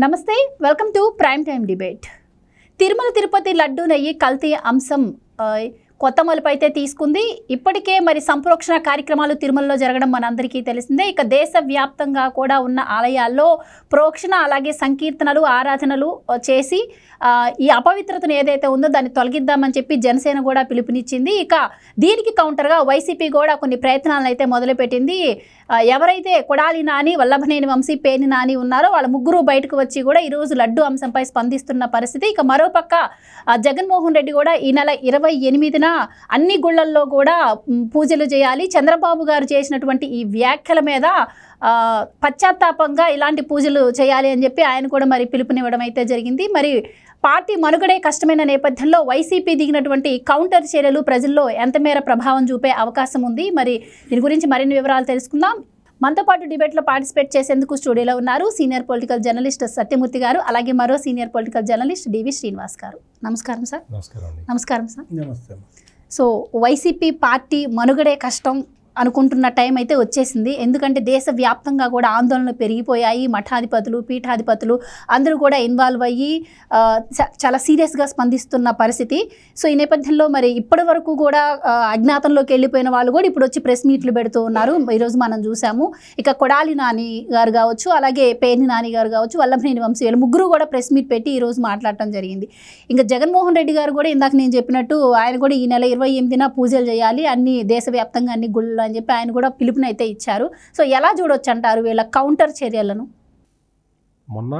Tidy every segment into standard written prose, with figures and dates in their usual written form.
నమస్తే, welcome to prime time debate. Tirumala Tirupati laddu నెయ్యి కల్తీ అంశం కొత్త మలుపు అయితే తీసుకుంది. ఇప్పటికే మరి సంప్రోక్షణ కార్యక్రమాలు తిరుమలలో జరగడం మనందరికీ తెలిసిందే. ఇక దేశవ్యాప్తంగా కూడా ఉన్న ఆలయాల్లో ప్రోక్షణ అలాగే సంకీర్తనలు ఆరాధనలు చేసి ఈ అపవిత్రతను ఏదైతే ఉందో దాన్ని తొలగిద్దామని చెప్పి జనసేన కూడా పిలుపునిచ్చింది. ఇక దీనికి కౌంటర్గా వైసీపీ కూడా కొన్ని ప్రయత్నాలను అయితే మొదలుపెట్టింది. ఎవరైతే కొడాలి నాని, వల్లభనేని వంశీ, పేర్ని నాని ఉన్నారో వాళ్ళ ముగ్గురు బయటకు వచ్చి కూడా ఈరోజు లడ్డు అంశంపై స్పందిస్తున్న పరిస్థితి. ఇక మరోపక్క జగన్మోహన్ రెడ్డి కూడా ఈ నెల 28న అన్ని గుళ్ళల్లో కూడా పూజలు చేయాలి, చంద్రబాబు గారు చేసినటువంటి ఈ వ్యాఖ్యల మీద పశ్చాత్తాపంగా ఇలాంటి పూజలు చేయాలి అని చెప్పి ఆయన కూడా మరి పిలుపునివ్వడం అయితే జరిగింది. మరి పార్టీ మనుగడే కష్టమైన నేపథ్యంలో వైసీపీ దిగినటువంటి కౌంటర్ చర్యలు ప్రజల్లో ఎంత మేర ప్రభావం చూపే అవకాశం ఉంది. మరి దీని గురించి మరిన్ని వివరాలు తెలుసుకుందాం. మనతో పాటు డిబేట్లో పార్టిసిపేట్ చేసేందుకు స్టూడియోలో ఉన్నారు సీనియర్ పొలిటికల్ జర్నలిస్ట్ సత్యమూర్తి గారు, అలాగే మరో సీనియర్ పొలిటికల్ జర్నలిస్ట్ డివి శ్రీనివాస్ గారు. నమస్కారం సార్. నమస్కారం సార్. సో వైసీపీ పార్టీ మనుగడే కష్టం అనుకుంటున్న టైం అయితే వచ్చేసింది. ఎందుకంటే దేశవ్యాప్తంగా కూడా ఆందోళనలు పెరిగిపోయాయి. మఠాధిపతులు, పీఠాధిపతులు అందరూ కూడా ఇన్వాల్వ్ అయ్యి చాలా సీరియస్గా స్పందిస్తున్న పరిస్థితి. సో ఈ నేపథ్యంలో మరి ఇప్పటి వరకు కూడా అజ్ఞాతంలోకి వెళ్ళిపోయిన వాళ్ళు కూడా ఇప్పుడు వచ్చి ప్రెస్ మీట్లు పెడుతూ ఉన్నారు. ఈరోజు మనం చూసాము. ఇక కొడాలి నాని గారు కావచ్చు, అలాగే పేర్ని నాని గారు కావచ్చు, వల్లభనేని వంశీ వీళ్ళు ముగ్గురు కూడా ప్రెస్ మీట్ పెట్టి ఈరోజు మాట్లాడటం జరిగింది. ఇంకా జగన్మోహన్ రెడ్డి గారు కూడా ఇందాక నేను చెప్పినట్టు ఆయన కూడా ఈ నెల 28న పూజలు చేయాలి అన్ని దేశవ్యాప్తంగా అన్ని గుళ్ళు అని చెప్పి ఆయన కూడా పిలుపునైతే ఇచ్చారు. సో ఎలా చూడొచ్చు అంటారు వీళ్ళ కౌంటర్ చర్యలను? మొన్న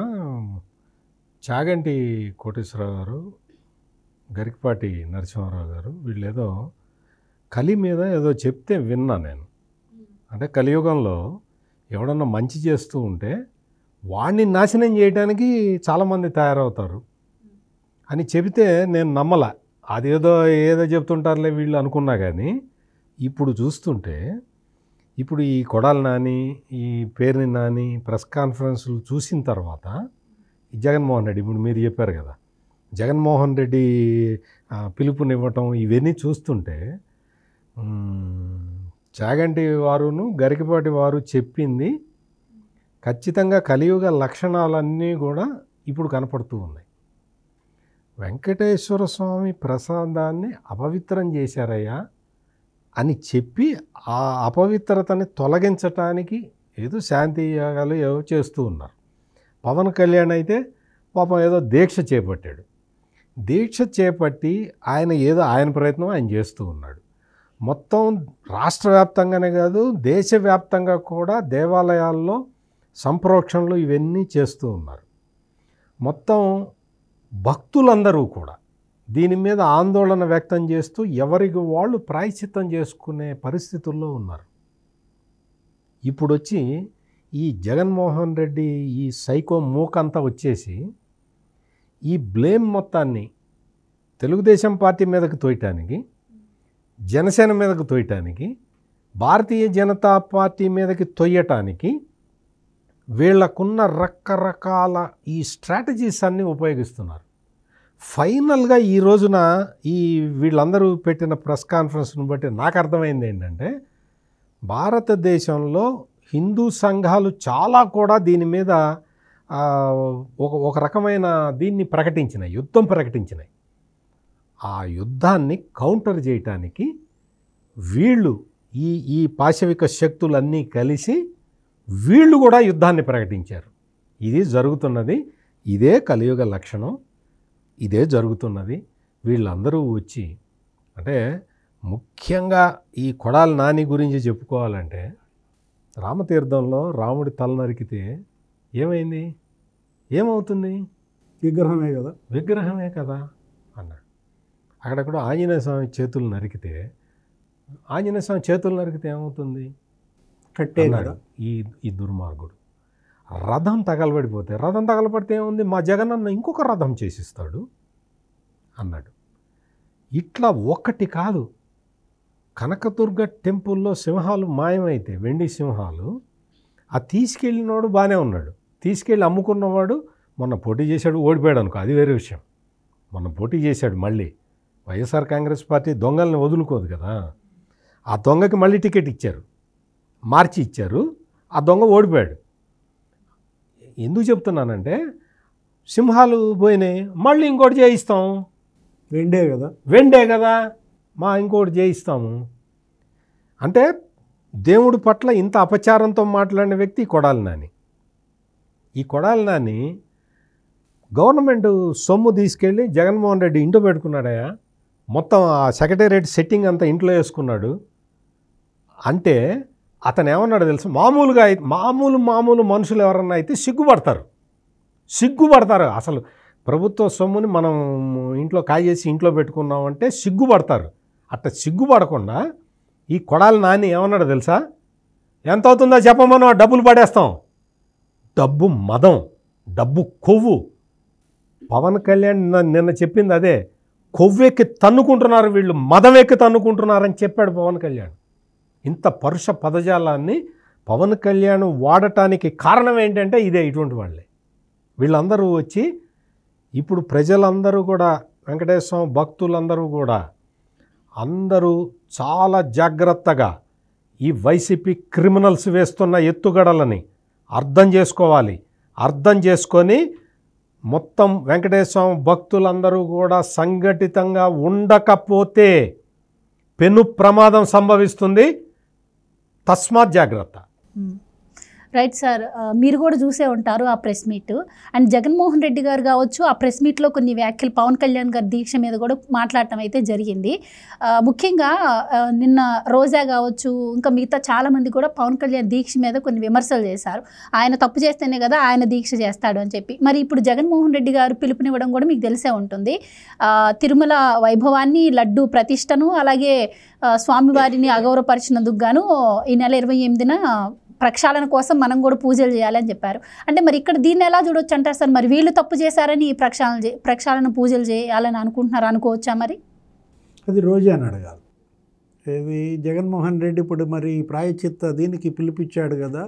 చాగంటి కోటేశ్వరరావు గారు, గరికపాటి నరసింహారావు గారు వీళ్ళేదో కలి మీద ఏదో చెప్తే విన్నా నేను. అంటే కలియుగంలో ఎవడన్నా మంచి చేస్తూ ఉంటే వాడిని నాశనం చేయడానికి చాలామంది తయారవుతారు అని చెబితే నేను నమ్మలా. అదేదో ఏదో చెప్తుంటారులే వీళ్ళు అనుకున్నా. కానీ ఇప్పుడు చూస్తుంటే ఇప్పుడు ఈ కొడాలి నాని, ఈ పేర్ని నాని ప్రెస్ కాన్ఫరెన్స్లు చూసిన తర్వాత ఈ జగన్మోహన్ రెడ్డి, ఇప్పుడు మీరు చెప్పారు కదా, జగన్మోహన్ రెడ్డి పిలుపునివ్వటం ఇవన్నీ చూస్తుంటే చాగంటి వారును గరికపాటి వారు చెప్పింది ఖచ్చితంగా కలియుగ లక్షణాలన్నీ కూడా ఇప్పుడు కనపడుతూ ఉన్నాయి. వెంకటేశ్వర స్వామి ప్రసాదాన్ని అపవిత్రం చేశారయ్యా అని చెప్పి ఆ అపవిత్రతని తొలగించటానికి ఏదో శాంతి యాగాలు ఏవో చేస్తూ ఉన్నారు. పవన్ కళ్యాణ్ అయితే పాపం ఏదో దీక్ష చేపట్టాడు. దీక్ష చేపట్టి ఆయన ప్రయత్నం ఆయన చేస్తూ ఉన్నాడు. మొత్తం రాష్ట్ర వ్యాప్తంగానే కాదు దేశవ్యాప్తంగా కూడా దేవాలయాల్లో సంప్రోక్షణలు ఇవన్నీ చేస్తూ ఉన్నారు. మొత్తం భక్తులందరూ కూడా దీని మీద ఆందోళన వ్యక్తం చేస్తూ ఎవరికి వాళ్ళు ప్రాయశ్చిత్తం చేసుకునే పరిస్థితుల్లో ఉన్నారు. ఇప్పుడు వచ్చి ఈ జగన్మోహన్ రెడ్డి ఈ సైకో మూకంతా వచ్చేసి ఈ బ్లేమ్ మొత్తాన్ని తెలుగుదేశం పార్టీ మీదకు తోయటానికి, జనసేన మీదకు తోయటానికి, భారతీయ జనతా పార్టీ మీదకి తొయ్యటానికి వీళ్లకున్న రకరకాల ఈ స్ట్రాటజీస్ అన్నీ ఉపయోగిస్తున్నారు. ఫైనల్గా ఈ రోజున వీళ్ళందరూ పెట్టిన ప్రెస్ కాన్ఫరెన్స్ను బట్టి నాకు అర్థమైంది ఏంటంటే భారతదేశంలో హిందూ సంఘాలు చాలా కూడా దీని మీద ఒక రకమైన దీన్ని ప్రకటించినాయి, యుద్ధం ప్రకటించినాయి. ఆ యుద్ధాన్ని కౌంటర్ చేయటానికి వీళ్ళు ఈ పాశవిక శక్తులన్నీ కలిసి వీళ్ళు కూడా యుద్ధాన్ని ప్రకటించారు. ఇది జరుగుతున్నది, ఇదే కలియుగ లక్షణం, ఇదే జరుగుతున్నది. వీళ్ళందరూ వచ్చి అంటే ముఖ్యంగా ఈ కొడాలి నాని గురించి చెప్పుకోవాలంటే రామతీర్థంలో రాముడి తల నరికితే ఏమైంది, ఏమవుతుంది? విగ్రహమే కదా అన్నాడు. అక్కడ కూడా ఆంజనేయ స్వామి చేతులు నరికితే ఏమవుతుంది అన్నాడు ఈ దుర్మార్గుడు. రథం తగలబడితే ఏముంది, మా జగనన్న ఇంకొక రథం చేసిస్తాడు అన్నాడు. ఇట్లా ఒక్కటి కాదు, కనకదుర్గ టెంపుల్లో సింహాలు మాయమైతే వెండి సింహాలు తీసుకెళ్ళినవాడు బాగానే ఉన్నాడు, తీసుకెళ్ళి అమ్ముకున్నవాడు మొన్న పోటీ చేశాడు, ఓడిపోయాడు అనుకో, అది వేరే విషయం. మొన్న పోటీ చేశాడు, మళ్ళీ వైఎస్ఆర్ కాంగ్రెస్ పార్టీ దొంగల్ని వదులుకోదు కదా, ఆ దొంగకి మళ్ళీ టికెట్ ఇచ్చారు, మార్చి ఇచ్చారు, ఆ దొంగ ఓడిపోయాడు. ఎందుకు చెప్తున్నానంటే సింహాలు పోయినాయి, మళ్ళీ ఇంకోటి చేయిస్తాం. వెండే కదా, ఇంకోటి చేయిస్తాము. అంటే దేవుడి పట్ల ఇంత అపచారంతో మాట్లాడిన వ్యక్తి కొడాలి నాని. ఈ కొడాలి నాని గవర్నమెంట్ సొమ్ము తీసుకెళ్ళి జగన్మోహన్ రెడ్డి ఇంట్లో పెట్టుకున్నాడయా. మొత్తం ఆ సెక్రటేరియట్ సెట్టింగ్ అంతా ఇంట్లో వేసుకున్నాడు. అంటే అతను ఏమన్నాడు తెలుసు, మామూలు మనుషులు ఎవరన్నా అయితే సిగ్గుపడతారు. అసలు ప్రభుత్వ సొమ్ముని మనం ఇంట్లో కాజేసి ఇంట్లో పెట్టుకున్నామంటే సిగ్గుపడతారు. అట్లా సిగ్గుపడకుండా ఈ కొడాలి నాని ఏమన్నాడు తెలుసా, ఎంత అవుతుందో చెప్పమనో డబ్బులు పడేస్తాం. డబ్బు మదం, డబ్బు కొవ్వు. పవన్ కళ్యాణ్ నిన్న చెప్పింది అదే, కొవ్వెక్కి తన్నుకుంటున్నారు వీళ్ళు, మదవెక్కి తన్నుకుంటున్నారని చెప్పాడు పవన్ కళ్యాణ్. ఇంత పరుష పదజాలాన్ని పవన్ కళ్యాణ్ వాడటానికి కారణం ఏంటంటే ఇదే, ఇటువంటి వాళ్ళే. వీళ్ళందరూ వచ్చి ఇప్పుడు ప్రజలందరూ కూడా, వెంకటేశ్వర స్వామి భక్తులందరూ కూడా అందరూ చాలా జాగ్రత్తగా ఈ వైసీపీ క్రిమినల్స్ వేస్తున్న ఎత్తుగడలని అర్థం చేసుకోవాలి. అర్థం చేసుకొని మొత్తం వెంకటేశ్వర స్వామి భక్తులందరూ కూడా సంఘటితంగా ఉండకపోతే పెను ప్రమాదం సంభవిస్తుంది. తస్మాత్ జాగ్రత్త. రైట్ సార్, మీరు కూడా చూసే ఉంటారు ఆ press meet. And Jaganmohan Reddy గారు కావచ్చు, ఆ ప్రెస్ మీట్లో కొన్ని వ్యాఖ్యలు పవన్ కళ్యాణ్ గారి దీక్ష మీద కూడా మాట్లాడటం అయితే జరిగింది. ముఖ్యంగా నిన్న రోజా కావచ్చు, ఇంకా మిగతా చాలామంది కూడా పవన్ కళ్యాణ్ దీక్ష మీద కొన్ని విమర్శలు చేశారు. ఆయన తప్పు చేస్తేనే కదా ఆయన దీక్ష చేస్తాడు అని చెప్పి. మరి ఇప్పుడు జగన్మోహన్ రెడ్డి గారు పిలుపునివ్వడం కూడా మీకు తెలిసే ఉంటుంది. తిరుమల వైభవాన్ని, లడ్డు ప్రతిష్టను, అలాగే స్వామివారిని అగౌరవపరిచినందుకు గాను ఈ నెల 28న ప్రక్షాళన కోసం మనం కూడా పూజలు చేయాలని చెప్పారు. అంటే మరి ఇక్కడ దీన్ని ఎలా చూడొచ్చు అంటారు సార్? మరి వీళ్ళు తప్పు చేశారని ప్రక్షాళన పూజలు చేయాలని అనుకోవచ్చా? మరి అది రోజే అని అడగాలి. ఇది జగన్మోహన్ రెడ్డి ఇప్పుడు మరి ప్రాయశ్చిత్త దీనికి పిలిపించాడు కదా,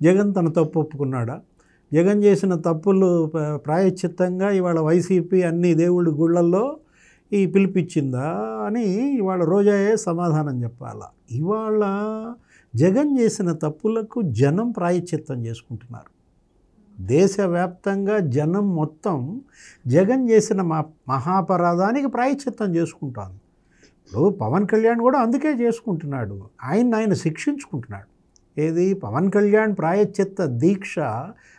జగన్ తన తప్పు ఒప్పుకున్నాడా? జగన్ చేసిన తప్పులు ప్రాయశ్చిత్తంగా ఇవాళ వైసీపీ అన్ని దేవుడి గుళ్ళల్లో ఈ పిలిపించిందా అని ఇవాళ రోజాయే సమాధానం చెప్పాలా. ఇవాళ జగన్ చేసిన తప్పులకు జనం ప్రాయశ్చిత్తం చేసుకుంటున్నారు. దేశవ్యాప్తంగా జనం మొత్తం జగన్ చేసిన మహాపరాధానికి ప్రాయశ్చిత్తం చేసుకుంటాను. ఇప్పుడు పవన్ కళ్యాణ్ కూడా అందుకే చేసుకుంటున్నాడు, ఆయన శిక్షించుకుంటున్నాడు. ఏది పవన్ కళ్యాణ్ ప్రాయశ్చిత్త దీక్ష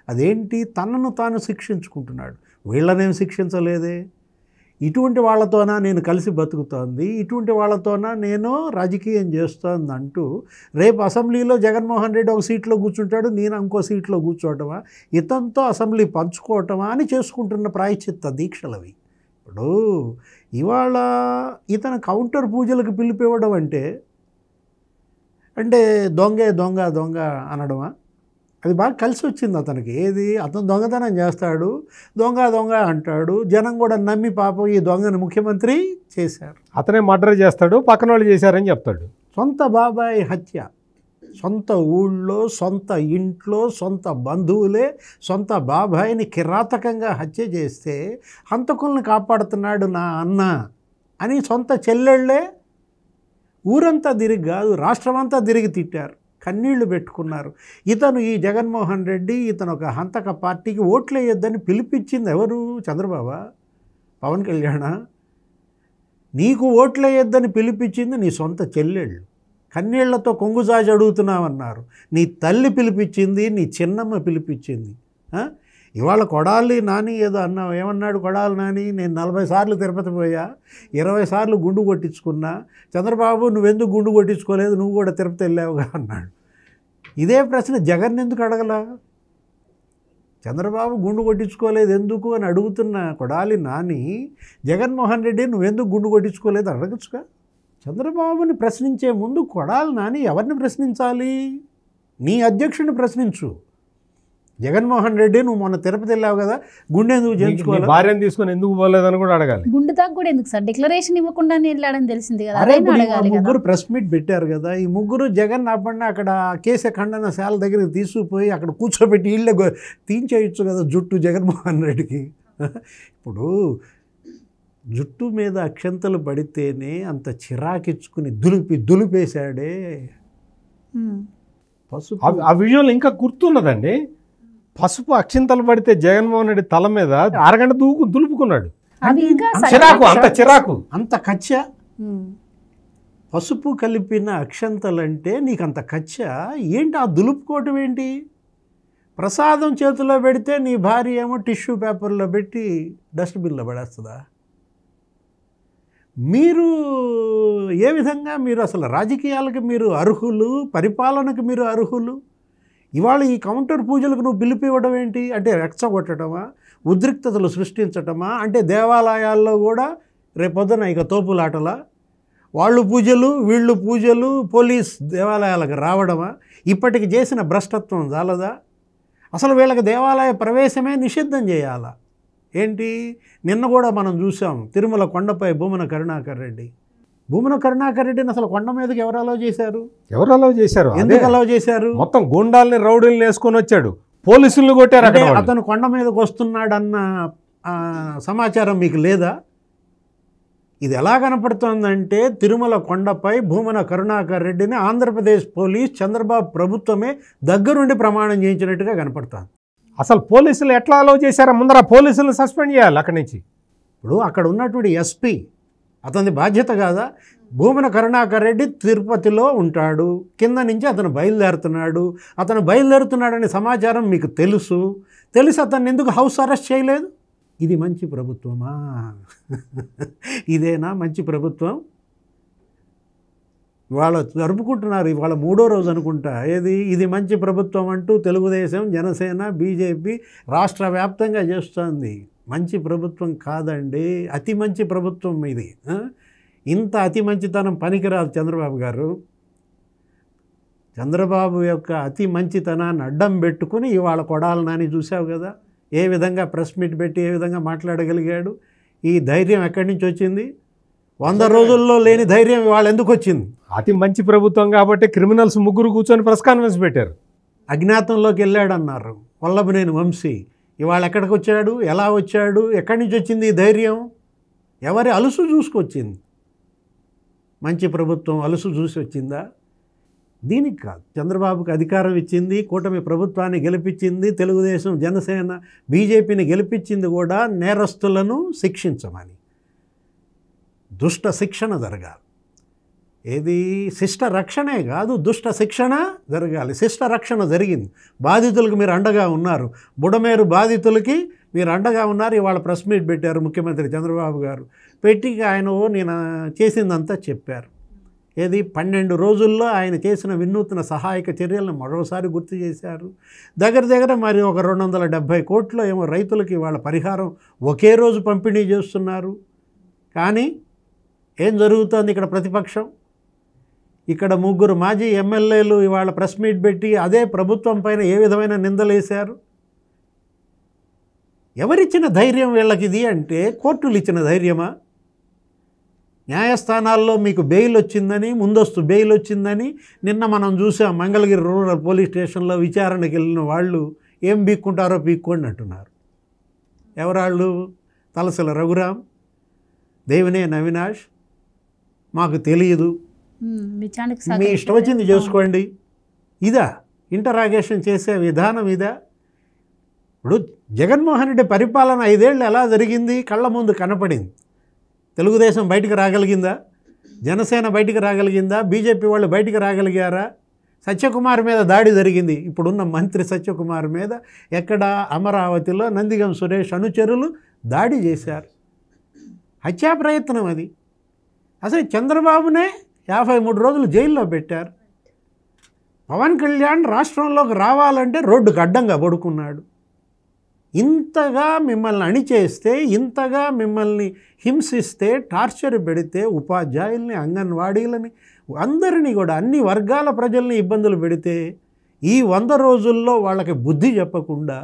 అదేంటి, తనను తాను శిక్షించుకుంటున్నాడు. వీళ్ళనేం శిక్షించలేదే. ఇటువంటి వాళ్ళతోనా నేను కలిసి బతుకుతోంది, ఇటువంటి వాళ్ళతోనా నేను రాజకీయం చేస్తోంది అంటూ రేపు అసెంబ్లీలో జగన్మోహన్ రెడ్డి ఒక సీట్లో కూర్చుంటాడు, నేను ఇంకో సీట్లో కూర్చోవటమా, ఇతనితో అసెంబ్లీ పంచుకోవటమా అని చేసుకుంటున్న ప్రాయశ్చిత్త దీక్షలవి. ఇప్పుడు ఇవాళ ఇతను కౌంటర్ పూజలకు పిలిపివ్వడం అంటే దొంగ అనడమా? అది బాగా కలిసి వచ్చింది అతనికి. ఏది, అతను దొంగతనం చేస్తాడు, దొంగ అంటాడు, జనం కూడా నమ్మి పాపం ఈ దొంగను ముఖ్యమంత్రి చేశారు, అతనే మర్డర్ చేస్తాడు, పక్కన వాళ్ళు చేశారని చెప్తాడు. సొంత బాబాయ్ హత్య, సొంత ఊళ్ళో, సొంత ఇంట్లో, సొంత బంధువులే సొంత బాబాయిని కిరాతకంగా హత్య చేస్తే హంతకుల్ని కాపాడుతున్నాడు నా అన్న అని సొంత చెల్లెళ్ళే ఊరంతా తిరిగి కాదు రాష్ట్రమంతా తిరిగి తిట్టారు, కన్నీళ్లు పెట్టుకున్నారు. ఇతను ఈ జగన్మోహన్ రెడ్డి ఇతను ఒక హంతక పార్టీకి ఓట్లు వేయొద్దని పిలిపించింది ఎవరు? చంద్రబాబా, పవన్ కళ్యాణ? నీకు ఓట్లు వేయొద్దని పిలిపించింది నీ సొంత చెల్లెళ్ళు, కన్నీళ్లతో కొంగుజాజి అడుగుతున్నామన్నారు. నీ తల్లి పిలిపించింది, నీ చిన్నమ్మ పిలిపించింది. ఇవాళ కొడాలి నాని ఏదో అన్నావు, ఏమన్నాడు కొడాలి నాని? నేను 40 సార్లు తిరుపతి పోయా, 20 సార్లు గుండు కొట్టించుకున్నా. చంద్రబాబు నువ్వెందుకు గుండు కొట్టించుకోలేదు, నువ్వు కూడా తిరుపతి వెళ్ళావుగా అన్నాడు. ఇదే ప్రశ్న జగన్ ఎందుకు అడగలా? చంద్రబాబు గుండు కొట్టించుకోలేదు ఎందుకు అని అడుగుతున్న కొడాలి నాని జగన్మోహన్ రెడ్డి నువ్వెందుకు గుండు కొట్టించుకోలేదు అడగచ్చుగా. చంద్రబాబుని ప్రశ్నించే ముందు కొడాలి నాని ఎవరిని ప్రశ్నించాలి? నీ అధ్యక్షుడిని ప్రశ్నించు. జగన్మోహన్ రెడ్డి నువ్వు మొన్న తిరుపతి వెళ్ళావు కదా, గుండె ఎందుకు చేయించుకోవాలి, భార్యను తీసుకొని ఎందుకు పోలేదని కూడా అడగాలి. గుండె దాకా కూడా ఎందుకు సార్ డిక్లరేషన్ ఇవ్వకుండా వెళ్ళాడని తెలిసింది కదా. ముగ్గురు ప్రెస్ మీట్ పెట్టారు కదా, ఈ ముగ్గురు జగన్ అప్పటిని అక్కడ కేస ఖండన శాల దగ్గరికి తీసుకుపోయి అక్కడ కూర్చోబెట్టి వీళ్ళే తీయించేయచ్చు కదా జుట్టు జగన్మోహన్ రెడ్డికి. ఇప్పుడు జుట్టు మీద అక్షంతలు పడితేనే అంత చిరాకిచ్చుకుని దులిపేశాడే. ఆ విజువల్ ఇంకా గుర్తున్నదండి. పసుపు అక్షింతలు పడితే జగన్మోహన్ రెడ్డి తల మీద అరగంట దులుపుకున్నాడు. అవి ఇంకా చిరాకు, అంత చిరాకు. అంత కచ్చ. పసుపు కలిపిన అక్షంతలంటే నీకు అంత కచ్చ ఏంటి? ఆ దులుపుకోవటం ఏంటి? ప్రసాదం చేతిలో పెడితే నీ భార్య ఏమో టిష్యూ పేపర్లో పెట్టి డస్ట్బిన్లో పడేస్తుందా? మీరు ఏ విధంగా మీరు అసలు రాజకీయాలకు మీరు అర్హులు, పరిపాలనకు మీరు అర్హులు? ఇవాళ ఈ కౌంటర్ పూజలకు నువ్వు పిలిపివ్వడం ఏంటి? అంటే రెచ్చగొట్టడమా, ఉద్రిక్తతలు సృష్టించటమా? అంటే దేవాలయాల్లో కూడా రేపొద్దున ఇక తోపులాటలా, వాళ్ళు పూజలు వీళ్ళు పూజలు, పోలీస్ దేవాలయాలకు రావడమా? ఇప్పటికి చేసిన భ్రష్టత్వం చాలదా? అసలు వీళ్ళకి దేవాలయ ప్రవేశమే నిషిద్ధం చేయాలా ఏంటి? నిన్న కూడా మనం చూసాం తిరుమల కొండపై భూమన కరుణాకర్ రెడ్డి. భూమన కరుణాకర్ రెడ్డిని అసలు కొండ మీదకి ఎవరు అలౌ చేశారు? ఎవరు అలౌ చేశారు? ఎందుకు అలౌ చేశారు? మొత్తం గుండాల్ని రౌడీల్ని వేసుకొని వచ్చాడు, పోలీసులు కొట్టారు. అంటే అతను కొండ మీదకి వస్తున్నాడన్న సమాచారం మీకు లేదా? ఇది ఎలా కనపడుతోందంటే తిరుమల కొండపై భూమన కరుణాకర్ రెడ్డిని ఆంధ్రప్రదేశ్ పోలీస్, చంద్రబాబు ప్రభుత్వమే దగ్గరుండి ప్రమాణం చేయించినట్టుగా కనపడుతుంది. అసలు పోలీసులు ఎట్లా అలౌ చేశారా? ముందర పోలీసులను సస్పెండ్ చేయాలి అక్కడి నుంచి. ఇప్పుడు అక్కడ ఉన్నటువంటి ఎస్పీ అతని బాధ్యత కాదా? భూమన కరుణాకర్ రెడ్డి తిరుపతిలో ఉంటాడు, కింద నుంచి అతను బయలుదేరుతున్నాడనే సమాచారం మీకు తెలిసి అతన్ని ఎందుకు హౌస్ అరెస్ట్ చేయలేదు? ఇది మంచి ప్రభుత్వమా? ఇదేనా మంచి ప్రభుత్వం? ఇవాళ జరుపుకుంటున్నారు, ఇవాళ 3వ రోజు అనుకుంటా. ఇది మంచి ప్రభుత్వం అంటూ తెలుగుదేశం, జనసేన, బీజేపీ రాష్ట్ర వ్యాప్తంగా చేస్తుంది. మంచి ప్రభుత్వం కాదండి, అతి మంచి ప్రభుత్వం ఇది. ఇంత అతి మంచితనం పనికిరాదు చంద్రబాబు గారు. చంద్రబాబు యొక్క అతి మంచితనాన్ని అడ్డం పెట్టుకుని ఇవాళ కొడాలి నాని చూసావు కదా, ఏ విధంగా ప్రెస్ మీట్ పెట్టి ఏ విధంగా మాట్లాడగలిగాడు. ఈ ధైర్యం ఎక్కడి నుంచి వచ్చింది? 100 రోజుల్లో లేని ధైర్యం ఇవాళ ఎందుకు వచ్చింది? అతి మంచి ప్రభుత్వం కాబట్టి క్రిమినల్స్ 3 కూర్చొని ప్రెస్ కాన్ఫరెన్స్ పెట్టారు. అజ్ఞాతంలోకి వెళ్ళాడన్నారు వల్లభనేని వంశీ. ఇవాళ ఎక్కడికి వచ్చాడు? ఎలా వచ్చాడు? ఎక్కడి నుంచి వచ్చింది ఈ ధైర్యం? ఎవరి అలుసు చూసుకొచ్చింది? మంచి ప్రభుత్వం అలుసు చూసి వచ్చిందా? దీనికి కాదు. చంద్రబాబుకి అధికారం ఇచ్చింది, కూటమి ప్రభుత్వాన్ని గెలిపించింది, తెలుగుదేశం, జనసేన, బీజేపీని గెలిపించింది కూడా నేరస్తులను శిక్షించమని. దుష్ట శిక్షణ జరగాలి. శిష్ట రక్షణే కాదు, దుష్ట శిక్షణ జరగాలి. శిష్ట రక్షణ జరిగింది. బాధితులకు మీరు అండగా ఉన్నారు, బుడమేరు బాధితులకి మీరు అండగా ఉన్నారు. ఇవాళ ప్రెస్ మీట్ పెట్టారు ముఖ్యమంత్రి చంద్రబాబు గారు. పెట్టి ఆయన నేను చేసిందంతా చెప్పారు. 12 రోజుల్లో ఆయన చేసిన వినూత్న సహాయక చర్యలను మరోసారి గుర్తు చేశారు. దగ్గర మరి ఒక 270 కోట్లు ఏమో రైతులకి వాళ్ళ పరిహారం ఒకే రోజు పంపిణీ చేస్తున్నారు. కానీ ఏం జరుగుతోంది ఇక్కడ? ప్రతిపక్షం ఇక్కడ 3 మాజీ ఎమ్మెల్యేలు ఇవాళ ప్రెస్ మీట్ పెట్టి అదే ప్రభుత్వం పైన ఏ విధమైన నిందలేశారు. ఎవరిచ్చిన ధైర్యం వీళ్ళకి ఇది అంటే కోర్టులు ఇచ్చిన ధైర్యమా? న్యాయస్థానాల్లో మీకు బెయిల్ వచ్చిందని, ముందస్తు బెయిల్ వచ్చిందని నిన్న మనం చూసాం. మంగళగిరి రూరల్ పోలీస్ స్టేషన్లో విచారణకి వెళ్ళిన వాళ్ళు ఏం పీక్కుంటారో పీక్కోండి అంటున్నారు. ఎవరాళ్ళు? తలసల రఘురాం, దేవినేని అవినాష్. మాకు తెలియదు, మీ ఇష్టం వచ్చింది చేసుకోండి. ఇదా ఇంటరాగేషన్ చేసే విధానం? ఇదా? ఇప్పుడు జగన్మోహన్ రెడ్డి పరిపాలన 5 ఏళ్ళు ఎలా జరిగింది? కళ్ళ ముందు కనపడింది. తెలుగుదేశం బయటికి రాగలిగిందా? జనసేన బయటికి రాగలిగిందా? బీజేపీ వాళ్ళు బయటికి రాగలిగారా? సత్యకుమార్ మీద దాడి జరిగింది. ఇప్పుడున్న మంత్రి సత్యకుమార్ మీద ఎక్కడ? అమరావతిలో నందిగం సురేష్ అనుచరులు దాడి చేశారు. హత్యా ప్రయత్నం అది. అసలు చంద్రబాబునే 53 రోజులు జైల్లో పెట్టారు. పవన్ కళ్యాణ్ రాష్ట్రంలోకి రావాలంటే రోడ్డుకు అడ్డంగా పడుకున్నాడు. ఇంతగా మిమ్మల్ని అణిచేస్తే, ఇంతగా మిమ్మల్ని హింసిస్తే, టార్చర్ పెడితే, ఉపాధ్యాయుల్ని, అంగన్వాడీలని, అందరినీ కూడా అన్ని వర్గాల ప్రజల్ని ఇబ్బందులు పెడితే, ఈ 100 రోజుల్లో వాళ్ళకి బుద్ధి చెప్పకుండా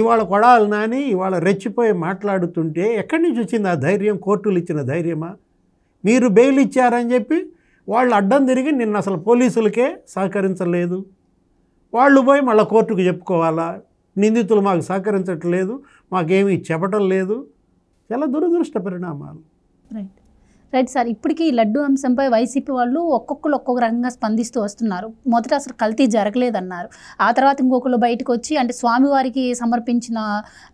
ఇవాళ కొడాలి నాని ఇవాళ రెచ్చిపోయి మాట్లాడుతుంటే ఎక్కడి నుంచి వచ్చింది ఆ ధైర్యం? కోర్టులు ఇచ్చిన ధైర్యమా? మీరు బెయిల్ ఇచ్చారని చెప్పి వాళ్ళు అడ్డం తిరిగి నిన్న అసలు పోలీసులకే సహకరించలేదు. వాళ్ళు పోయి మళ్ళీ కోర్టుకు చెప్పుకోవాలా? నిందితులు మాకు సహకరించట్లేదు, మాకేమీ చెప్పటం లేదు. చాలా దురదృష్ట పరిణామాలు. రైట్. రైట్ సార్, ఇప్పటికీ ఈ లడ్డు అంశంపై వైసీపీ వాళ్ళు ఒక్కొక్కరు ఒక్కొక్క రకంగా స్పందిస్తూ వస్తున్నారు. మొదట అసలు కల్తీ జరగలేదన్నారు, ఆ తర్వాత ఇంకొకరు బయటకు వచ్చి అంటే స్వామివారికి సమర్పించిన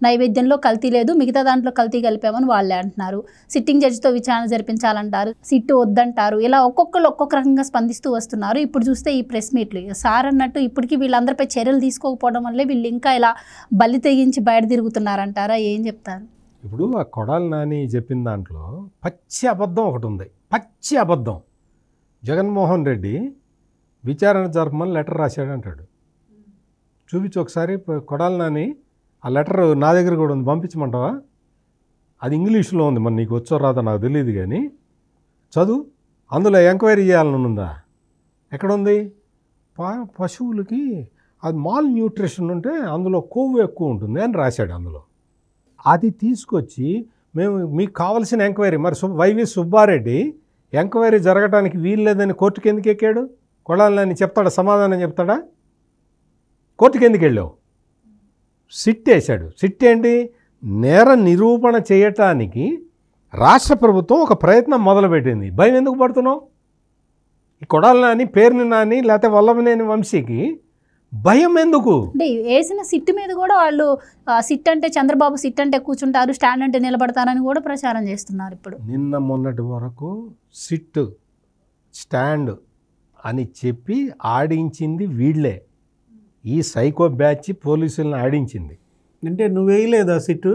నైవేద్యంలో కల్తీ లేదు, మిగతా దాంట్లో కల్తీ కలిపామని వాళ్ళే అంటున్నారు. సిట్టింగ్ జడ్జితో విచారణ జరిపించాలంటారు, సిట్టు వద్దంటారు. ఇలా ఒక్కొక్కరు ఒక్కొక్క రకంగా స్పందిస్తూ వస్తున్నారు. ఇప్పుడు చూస్తే ఈ ప్రెస్ మీట్లు సార్ అన్నట్టు ఇప్పటికీ వీళ్ళందరిపై చర్యలు తీసుకోకపోవడం వల్లే వీళ్ళు ఇంకా ఇలా బలి తెగించి బయట తిరుగుతున్నారంటారా? ఏం చెప్తారు? ఇప్పుడు ఆ కొడాలి నాని చెప్పిన దాంట్లో పచ్చి అబద్ధం ఒకటి ఉంది. పచ్చి అబద్ధం. జగన్మోహన్ రెడ్డి విచారణ జరపమని లెటర్ రాశాడు అంటాడు. చూపించి ఒకసారి కొడాలి నాని ఆ లెటర్ నా దగ్గర కూడా ఉంది, పంపించమంటావా? అది ఇంగ్లీష్లో ఉంది, మరి నీకు వచ్చో రాదో నాకు తెలియదు కానీ చదువు. అందులో ఎంక్వైరీ చేయాలని ఉందా? ఎక్కడుంది? పశువులకి అది మాల్ న్యూట్రిషన్ ఉంటే అందులో కొవ్వు ఎక్కువ ఉంటుంది అని రాశాడు. అందులో అది తీసుకొచ్చి మేము మీకు కావాల్సిన ఎంక్వైరీ, మరి వైవి సుబ్బారెడ్డి ఎంక్వైరీ జరగడానికి వీల్లేదని కోర్టుకి ఎందుకు ఎక్కాడు? కొడాలని చెప్తాడా? సమాధానం చెప్తాడా? కోర్టుకి ఎందుకు వెళ్ళావు? సిట్ వేశాడు. సిట్ ఏంటి? నేర నిరూపణ చేయటానికి రాష్ట్ర ప్రభుత్వం ఒక ప్రయత్నం మొదలుపెట్టింది. భయం ఎందుకు పడుతున్నావు? ఈ కొడాలి నాని, పేరుని నాని, లేకపోతే వల్లభనేని వంశీకి భయం ఎందుకు? అంటే వేసిన సిట్ మీద కూడా వాళ్ళు సిట్ అంటే చంద్రబాబు సిట్ అంటే కూర్చుంటారు, స్టాండ్ అంటే నిలబడతారని కూడా ప్రచారం చేస్తున్నారు. ఇప్పుడు నిన్న మొన్నటి వరకు సిట్ స్టాండ్ అని చెప్పి ఆడించింది వీళ్ళే. ఈ సైకో బ్యాచ్ పోలీసులను ఆడించింది. అంటే నువ్వు వేయలేదా సిట్టు?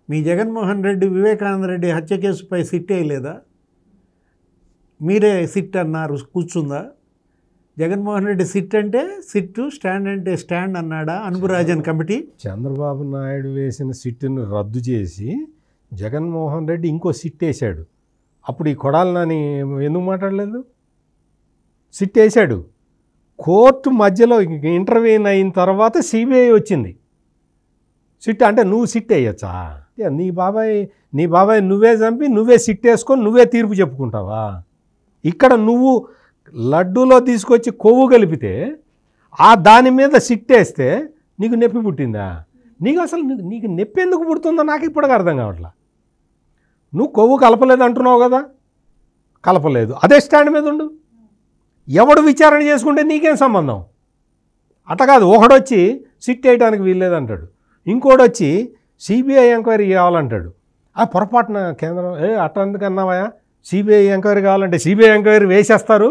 మీ జగన్మోహన్ రెడ్డి వివేకానంద రెడ్డి హత్య కేసుపై సిట్ వేయలేదా? మీరే సిట్ అన్నారు, కూర్చుందా? జగన్మోహన్ రెడ్డి సిట్ అంటే సిట్టు, స్టాండ్ అంటే స్టాండ్ అన్నాడా అనుబురాజన్ కమిటీ? చంద్రబాబు నాయుడు వేసిన సిట్టును రద్దు చేసి జగన్మోహన్ రెడ్డి ఇంకో సిట్ వేశాడు. అప్పుడు ఈ కొడాలి నాని ఎందుకు మాట్లాడలేదు? సిట్ వేశాడు. కోర్టు మధ్యలో ఇంటర్వ్యూన్ అయిన తర్వాత సిబిఐ వచ్చింది. సిట్ అంటే నువ్వు సిట్ వేయచ్చా? నీ బాబాయ్ నువ్వే చంపి నువ్వే సిట్ వేసుకొని నువ్వే తీర్పు చెప్పుకుంటావా? ఇక్కడ నువ్వు లడ్డూలో తీసుకొచ్చి కొవ్వు కలిపితే ఆ దాని మీద సిట్టేస్తే నీకు నొప్పి పుట్టిందా? నీకు అసలు నీకు నొప్పి ఎందుకు పుడుతుందో నాకు ఇప్పటికీ అర్థం కావట్లా. నువ్వు కొవ్వు కలపలేదు అంటున్నావు కదా, కలపలేదు, అదే స్టాండ్ మీద ఉండు. ఎవడు విచారణ చేసుకుంటే నీకేం సంబంధం? అట్లా కాదు, ఒకడొచ్చి సిట్ వేయడానికి వీల్లేదంటాడు, ఇంకోటి వచ్చి సిబిఐ ఎంక్వైరీ కావాలంటాడు. ఆ పొరపాటున కేంద్రం అట్లా ఎందుకన్నావా? సిబిఐ ఎంక్వైరీ కావాలంటే సిబిఐ ఎంక్వైరీ వేసేస్తారు,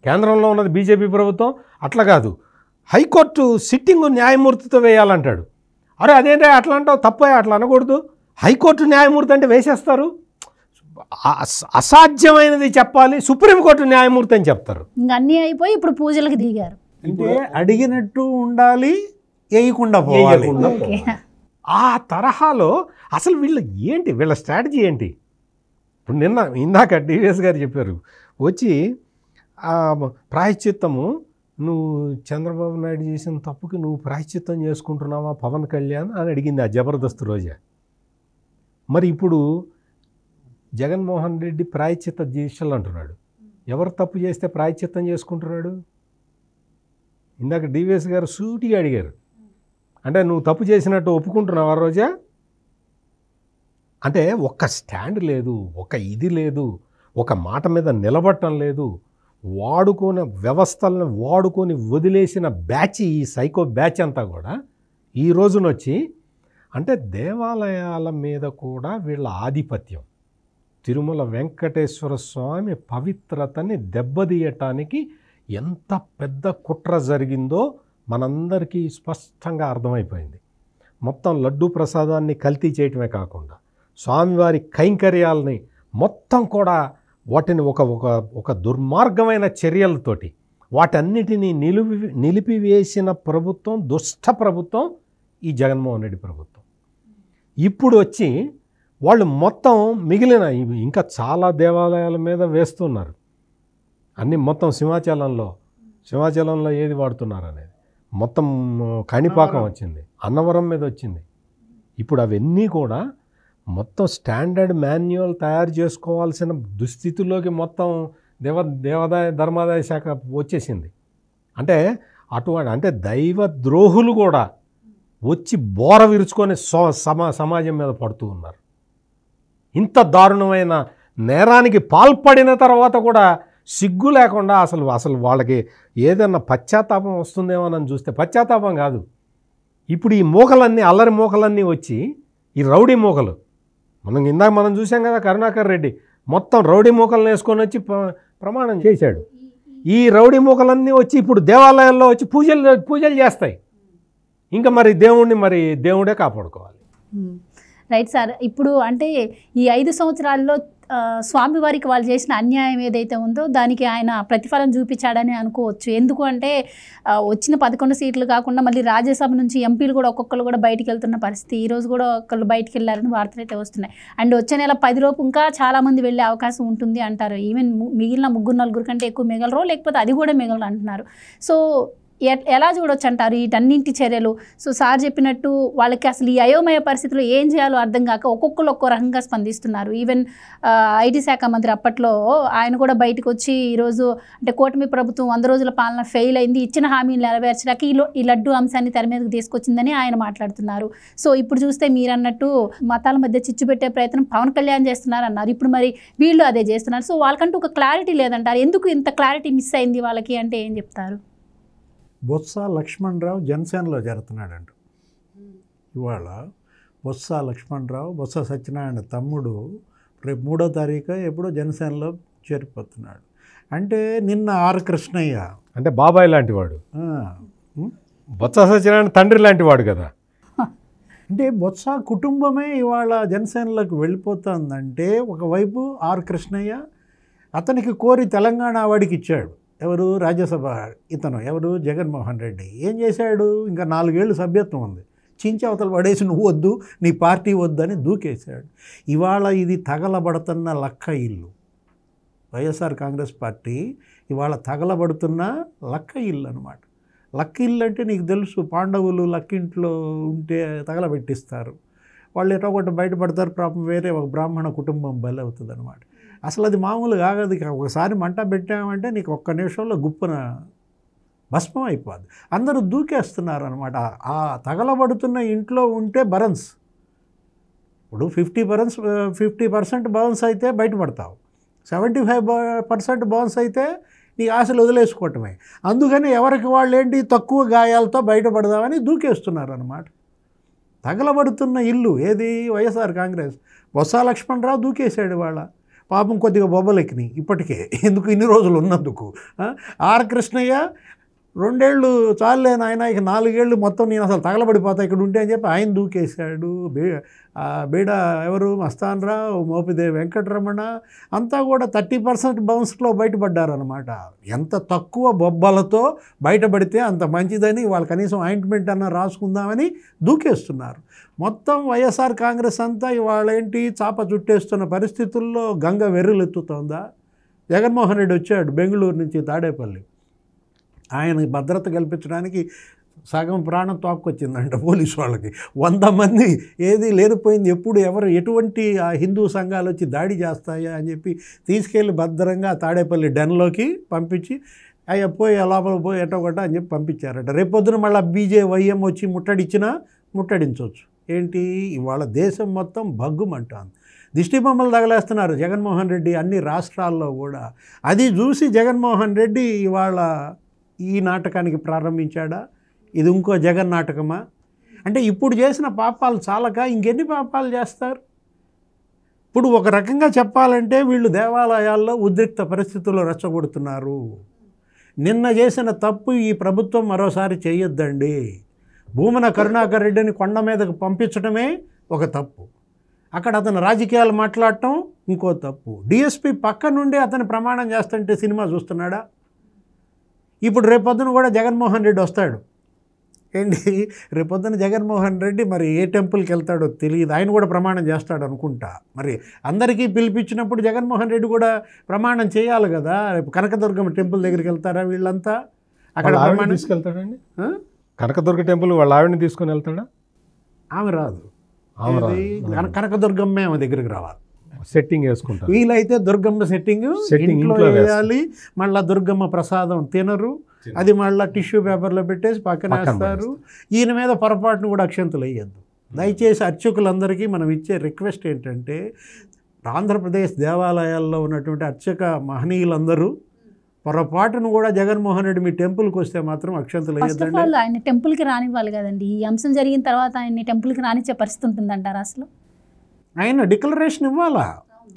కేంద్రంలో ఉన్నది బీజేపీ ప్రభుత్వం. అట్లా కాదు, హైకోర్టు సిట్టింగ్ న్యాయమూర్తితో వేయాలంటాడు. అరే అదేంటే అట్లా అంటావు? తప్పే, అట్లా అనకూడదు. హైకోర్టు న్యాయమూర్తి అంటే వేసేస్తారు. అసాధ్యమైనది చెప్పాలి, సుప్రీంకోర్టు న్యాయమూర్తి అని చెప్తారు. ఇంకా అన్నీ అయిపోయి ఇప్పుడు పూజలకు దిగారు. అంటే అడిగినట్టు ఉండాలి, వేయకుండా పోవాలి. ఆ తరహాలో అసలు వీళ్ళ స్ట్రాటజీ ఏంటి? ఇప్పుడు ఇందాక డివిఎస్ గారు చెప్పారు, వచ్చి ప్రాయశ్చిత్తము నువ్వు చంద్రబాబు నాయుడు చేసిన తప్పుకి నువ్వు ప్రాయశ్చిత్తం చేసుకుంటున్నావా పవన్ కళ్యాణ్ అని అడిగింది ఆ జబర్దస్త్ రోజా. మరి ఇప్పుడు జగన్మోహన్ రెడ్డి ప్రాయశ్చిత్త దీక్షలు అంటున్నాడు. ఎవరు తప్పు చేస్తే ప్రాయశ్చిత్తం చేసుకుంటున్నాడు? ఇందాక డివిఎస్ గారు సూటిగా అడిగారు, అంటే నువ్వు తప్పు చేసినట్టు ఒప్పుకుంటున్నావా రోజా? అంటే ఒక్క స్టాండ్ లేదు, ఒక ఇది లేదు, ఒక మాట మీద నిలబడటం లేదు. వ్యవస్థలను వాడుకొని వదిలేసిన బ్యాచ్, ఈ సైకో బ్యాచ్ అంతా కూడా ఈ రోజునొచ్చి అంటే దేవాలయాల మీద కూడా వీళ్ళ ఆధిపత్యం, తిరుమల వెంకటేశ్వర స్వామి పవిత్రతని దెబ్బతీయటానికి ఎంత పెద్ద కుట్ర జరిగిందో మనందరికీ స్పష్టంగా అర్థమైపోయింది. మొత్తం లడ్డూ ప్రసాదాన్ని కల్తీ చేయటమే కాకుండా స్వామివారి కైంకర్యాలని మొత్తం కూడా వాటిని ఒక దుర్మార్గమైన చర్యలతోటి వాటన్నిటినీ నిలిపివేసిన ప్రభుత్వం, దుష్ట ప్రభుత్వం ఈ జగన్మోహన్ రెడ్డి ప్రభుత్వం. ఇప్పుడు వచ్చి వాళ్ళు మొత్తం మిగిలిన ఇంకా చాలా దేవాలయాల మీద వేస్తున్నారు. అన్నీ మొత్తం సింహాచలంలో ఏది వాడుతున్నారు అనేది మొత్తం కాణిపాకం వచ్చింది, అన్నవరం మీద వచ్చింది. ఇప్పుడు అవన్నీ కూడా మొత్తం స్టాండర్డ్ మాన్యువల్ తయారు చేసుకోవాల్సిన దుస్థితిలోకి మొత్తం దేవాదాయ ధర్మాదాయ శాఖ వచ్చేసింది. అంటే దైవ ద్రోహులు కూడా వచ్చి బోర విరుచుకొని సమాజం మీద పడుతూ ఉన్నారు. ఇంత దారుణమైన నేరానికి పాల్పడిన తర్వాత కూడా సిగ్గు లేకుండా అసలు వాళ్ళకి ఏదన్నా పశ్చాత్తాపం వస్తుందేమోనని చూస్తే పశ్చాత్తాపం కాదు. ఇప్పుడు ఈ మూకలన్నీ అల్లరి మూకలన్నీ వచ్చి ఈ రౌడీ మూకలు మనం చూసాం కదా, కరుణాకర్ రెడ్డి మొత్తం రౌడీ మూకలను వేసుకొని వచ్చి ప్రమాణం చేశాడు. ఈ రౌడీ మూకలన్నీ వచ్చి ఇప్పుడు దేవాలయాల్లో వచ్చి పూజలు చేస్తాయి. ఇంకా మరి దేవుడే కాపాడుకోవాలి. Right sir. ఇప్పుడు అంటే ఈ 5 సంవత్సరాల్లో స్వామివారికి వాళ్ళు చేసిన అన్యాయం ఏదైతే ఉందో దానికి ఆయన ప్రతిఫలం చూపించాడని అనుకోవచ్చు. ఎందుకు అంటే వచ్చిన 11 సీట్లు కాకుండా మళ్ళీ రాజ్యసభ నుంచి ఎంపీలు కూడా ఒక్కొక్కరు కూడా బయటికి వెళ్తున్న పరిస్థితి. ఈరోజు కూడా ఒకళ్ళు బయటికి వెళ్ళారని వార్తలు అయితే వస్తున్నాయి. అండ్ వచ్చే నెల 10 లోపు ఇంకా చాలామంది వెళ్ళే అవకాశం ఉంటుంది అంటారు. ఈవెన్ మిగిలిన 3-4 కంటే ఎక్కువ మిగలరో లేకపోతే అది కూడా మిగలరు అంటున్నారు. సో ఎలా చూడొచ్చు అంటారు వీటన్నింటి చర్యలు? సో సార్ చెప్పినట్టు వాళ్ళకి అసలు ఈ అయోమయ పరిస్థితుల్లో ఏం చేయాలో అర్థం కాక ఒక్కొక్కరు ఒక్కో రకంగా స్పందిస్తున్నారు. ఈవెన్ ఐటీ శాఖ మంత్రి అప్పట్లో ఆయన కూడా బయటకు వచ్చి ఈరోజు అంటే కూటమి ప్రభుత్వం 100 రోజుల పాలన ఫెయిల్ అయింది, ఇచ్చిన హామీలు నెరవేర్చడానికి ఈ లడ్డు అంశాన్ని తెర మీదకి తీసుకొచ్చిందని ఆయన మాట్లాడుతున్నారు. సో ఇప్పుడు చూస్తే మీరు అన్నట్టు మతాల మధ్య చిచ్చు పెట్టే ప్రయత్నం పవన్ కళ్యాణ్ చేస్తున్నారు అన్నారు. ఇప్పుడు మరి వీళ్ళు అదే చేస్తున్నారు. సో వాళ్ళకంటూ ఒక క్లారిటీ లేదంటారు. ఎందుకు ఇంత క్లారిటీ మిస్ అయింది వాళ్ళకి అంటే ఏం చెప్తారు? బొత్స లక్ష్మణరావు జనసేనలో చేరుతున్నాడంట. ఇవాళ బొత్స లక్ష్మణరావు బొత్స సత్యనారాయణ తమ్ముడు రేపు 3వ తారీఖు ఎప్పుడో జనసేనలో చేరిపోతున్నాడు. అంటే నిన్న ఆర్ కృష్ణయ్య అంటే బాబాయ్ లాంటి వాడు, బొత్స సత్యనారాయణ తండ్రి లాంటి వాడు కదా. అంటే బొత్స కుటుంబమే ఇవాళ జనసేనలోకి వెళ్ళిపోతుందంటే ఒకవైపు ఆర్ కృష్ణయ్య అతనికి కోరి తెలంగాణ వాడికి ఇచ్చాడు. ఎవరు? రాజ్యసభ ఇతను ఎవరు? జగన్మోహన్ రెడ్డి. ఏం చేశాడు? ఇంకా 4 ఏళ్ళు సభ్యత్వం ఉంది, చించి అవతల పడేసి నువ్వు వద్దు, నీ పార్టీ వద్దని దూకేశాడు. ఇవాళ ఇది తగలబడుతున్న లక్క ఇల్లు. వైఎస్ఆర్ కాంగ్రెస్ పార్టీ ఇవాళ తగలబడుతున్న లక్క ఇల్లు అనమాట. లక్క ఇల్లు అంటే నీకు తెలుసు, పాండవులు లక్కింట్లో ఉంటే తగలబెట్టిస్తారు, వాళ్ళు ఎటో ఒకటి బయటపడతారు, పాపం వేరే ఒక బ్రాహ్మణ కుటుంబం బలి అవుతుంది అనమాట. అసలు అది మామూలుగా ఆగదు. ఒకసారి మంట పెట్టామంటే నీకు ఒక్క నిమిషంలో గుప్పన భస్మం అయిపోద్ది. అందరూ దూకేస్తున్నారు అనమాట. ఆ తగలబడుతున్న ఇంట్లో ఉంటే బరన్స్, ఇప్పుడు 50% బౌన్స్ అయితే బయటపడతావు, 75% బౌన్స్ అయితే నీ ఆశలు వదిలేసుకోవటమే. అందుకని ఎవరికి వాళ్ళు ఏంటి తక్కువ గాయాలతో బయటపడదామని దూకేస్తున్నారు అనమాట. తగలబడుతున్న ఇల్లు ఏది? వైఎస్ఆర్ కాంగ్రెస్. బొత్స లక్ష్మణరావు దూకేశాడు వాళ్ళ. పాపం కొద్దిగా బొబ్బలెక్కినాయి ఇప్పటికే, ఎందుకు ఇన్ని రోజులు ఉన్నందుకు. ఆర్ కృష్ణయ్య 2 ఏళ్ళు చాలులేను ఆయన, ఇక 4 ఏళ్ళు మొత్తం నేను అసలు తగలబడిపోతా ఇక్కడ ఉంటే అని చెప్పి ఆయన దూకేశాడు. బీడ ఎవరు? మస్తాన్ రావు, మోపిదేవి వెంకటరమణ అంతా కూడా 30% బౌన్స్లో బయటపడ్డారనమాట. ఎంత తక్కువ బొబ్బలతో బయటపడితే అంత మంచిదని వాళ్ళు కనీసం ఆయింట్మెంట్ అన్న రాసుకుందామని దూకేస్తున్నారు. మొత్తం వైఎస్ఆర్ కాంగ్రెస్ అంతా ఇవాళ ఏంటి చాప చుట్టేస్తున్న పరిస్థితుల్లో గంగ వెర్రులెత్తుతోందా? జగన్మోహన్ రెడ్డి వచ్చాడు బెంగళూరు నుంచి తాడేపల్లి, ఆయనకి భద్రత కల్పించడానికి సగం ప్రాణం తోక్కొచ్చిందంట పోలీసు వాళ్ళకి. 100 మంది ఏది లేనిపోయింది, ఎప్పుడు ఎటువంటి ఆ హిందూ సంఘాలు వచ్చి దాడి చేస్తాయా అని చెప్పి తీసుకెళ్ళి భద్రంగా తాడేపల్లి డెన్లోకి పంపించి అయ్యా పోయి లోపల పోయి ఎటొకట అని చెప్పి పంపించారట. రేపొద్దున మళ్ళీ BJYM వచ్చి ముట్టడించవచ్చు. ఏంటి ఇవాళ దేశం మొత్తం భగ్గుమంటుంది. దిష్టి బొమ్మలు తగలేస్తున్నారు జగన్మోహన్ రెడ్డి అన్ని రాష్ట్రాల్లో కూడా. అది చూసి జగన్మోహన్ రెడ్డి ఇవాళ ఈ నాటకానికి ప్రారంభించాడా? ఇది ఇంకో జగన్ నాటకమా? అంటే ఇప్పుడు చేసిన పాపాలు చాలక ఇంకెన్ని పాపాలు చేస్తారు? ఇప్పుడు ఒక రకంగా చెప్పాలంటే వీళ్ళు దేవాలయాల్లో ఉద్రిక్త పరిస్థితుల్లో రెచ్చగొడుతున్నారు. నిన్న చేసిన తప్పు ఈ ప్రభుత్వం మరోసారి చేయొద్దండి. భూమన కరుణాకర్ రెడ్డిని కొండ మీదకు పంపించడమే ఒక తప్పు, అక్కడ అతను రాజకీయాలు మాట్లాడటం ఇంకో తప్పు. DSP పక్క నుండి అతను ప్రమాణం చేస్తుంటే సినిమా చూస్తున్నాడా? ఇప్పుడు రేపొద్దున కూడా జగన్మోహన్ రెడ్డి వస్తాడు. ఏంటి రేపొద్దున జగన్మోహన్ రెడ్డి మరి ఏ టెంపుల్కి వెళ్తాడో తెలియదు, ఆయన కూడా ప్రమాణం చేస్తాడు అనుకుంటా. మరి అందరికీ పిలిపించినప్పుడు జగన్మోహన్ రెడ్డి కూడా ప్రమాణం చేయాలి కదా. రేపు కనకదుర్గమ్మ టెంపుల్ దగ్గరికి వెళ్తారా వీళ్ళంతా? అక్కడ ప్రమాణం తీసుకెళ్తాడండి. కనకదుర్గ టెంపుల్ వాళ్ళ ఆవిడని తీసుకొని వెళ్తాడా? ఆమె రాదు, కనకదుర్గమ్మే ఆమె దగ్గరికి రావాలి. సెట్టింగ్ వేసుకుంటారు. వీలైతే దుర్గమ్మ సెట్టింగ్ ఇంట్లో వేయాలి. మళ్ళీ దుర్గమ్మ ప్రసాదం తినరు, అది మళ్ళీ టిష్యూ పేపర్లో పెట్టేసి పక్కన వేస్తారు. ఈయన మీద పొరపాటును కూడా అక్షంతలు వేయద్దు. దయచేసి అర్చకులందరికీ మనం ఇచ్చే రిక్వెస్ట్ ఏంటంటే ఆంధ్రప్రదేశ్ దేవాలయాల్లో ఉన్నటువంటి అర్చక మహనీయులందరూ పొరపాటును కూడా జగన్మోహన్ రెడ్డి మీ టెంపుల్కి వస్తే మాత్రం అక్షంతలు ఫస్ట్ ఆఫ్ వేయద్దండి. ఆల్ ఆయన టెంపుల్కి రానివ్వాలి కదండి. ఈ అంశం జరిగిన తర్వాత ఆయన్ని టెంపుల్కి రానిచ్చే పరిస్థితి ఉంటుందంటారా అసలు? ఆయన డిక్లరేషన్ ఇవ్వాలా,